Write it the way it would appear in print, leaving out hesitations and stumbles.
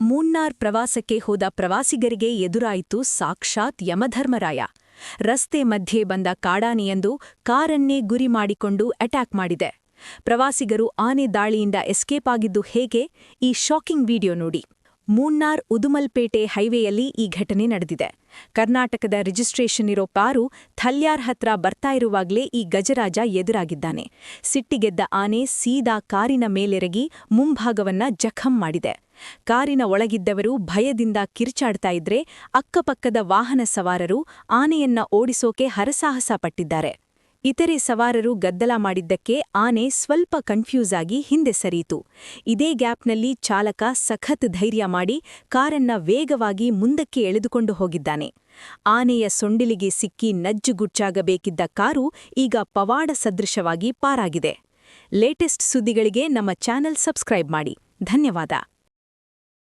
ಮೂನ್ನಾರ್ ಪ್ರವಾಸಕ್ಕೆ ಹೋದ ಪ್ರವಾಸಿಗರಿಗೆ ಎದುರಾಯಿತು ಸಾಕ್ಷಾತ್ ಯಮಧರ್ಮರಾಯ. ರಸ್ತೆ ಮಧ್ಯೆ ಬಂದ ಕಾಡಾನೆಯೊಂದು ಕಾರನ್ನೇ ಗುರಿ ಮಾಡಿಕೊಂಡು ಅಟ್ಯಾಕ್ ಮಾಡಿದೆ. ಪ್ರವಾಸಿಗರು ಆನೆ ದಾಳಿಯಿಂದ ಎಸ್ಕೇಪ್ ಆಗಿದ್ದು ಹೇಗೆ? ಈ ಶಾಕಿಂಗ್ ವಿಡಿಯೋ ನೋಡಿ. ಮೂನ್ನಾರ್ ಉದುಮಲ್ಪೇಟೆ ಹೈವೇಯಲ್ಲಿ ಈ ಘಟನೆ ನಡೆದಿದೆ. ಕರ್ನಾಟಕದ ರಿಜಿಸ್ಟ್ರೇಷನ್ ಇರೋ ಕಾರು ಥಲ್ಯಾರ್ ಹತ್ರ ಬರ್ತಾ ಇರುವಾಗ್ಲೇ ಈ ಗಜರಾಜ ಎದುರಾಗಿದ್ದಾನೆ. ಸಿಟ್ಟಿಗೆದ್ದ ಆನೆ ಸೀದಾ ಕಾರಿನ ಮೇಲೆರಗಿ ಮುಂಭಾಗವನ್ನ ಜಖಂ ಮಾಡಿದೆ. ಕಾರಿನ ಒಳಗಿದ್ದವರು ಭಯದಿಂದ ಕಿರ್ಚಾಡ್ತಾ ಇದ್ರೆ ಅಕ್ಕಪಕ್ಕದ ವಾಹನ ಸವಾರರು ಆನೆಯನ್ನ ಓಡಿಸೋಕೆ ಹರಸಾಹಸ ಪಟ್ಟಿದ್ದಾರೆ. ಇತರೆ ಸವಾರರು ಗದ್ದಲ ಮಾಡಿದ್ದಕ್ಕೆ ಆನೆ ಸ್ವಲ್ಪ ಕನ್ಫ್ಯೂಸ್ ಆಗಿ ಹಿಂದೆ ಸರಿಯಿತು. ಇದೇ ಗ್ಯಾಪ್ನಲ್ಲಿ ಚಾಲಕ ಸಖತ್ ಧೈರ್ಯ ಮಾಡಿ ಕಾರನ್ನ ವೇಗವಾಗಿ ಮುಂದಕ್ಕೆ ಎಳೆದುಕೊಂಡು ಹೋಗಿದ್ದಾನೆ. ಆನೆಯ ಸೊಂಡಿಲಿಗೆ ಸಿಕ್ಕಿ ನಜ್ಜುಗುಚ್ಚಾಗಬೇಕಿದ್ದ ಕಾರು ಈಗ ಪವಾಡ ಸದೃಶವಾಗಿ ಪಾರಾಗಿದೆ. ಲೇಟೆಸ್ಟ್ ಸುದ್ದಿಗಳಿಗೆ ನಮ್ಮ ಚಾನೆಲ್ ಸಬ್ಸ್ಕ್ರೈಬ್ ಮಾಡಿ. ಧನ್ಯವಾದ.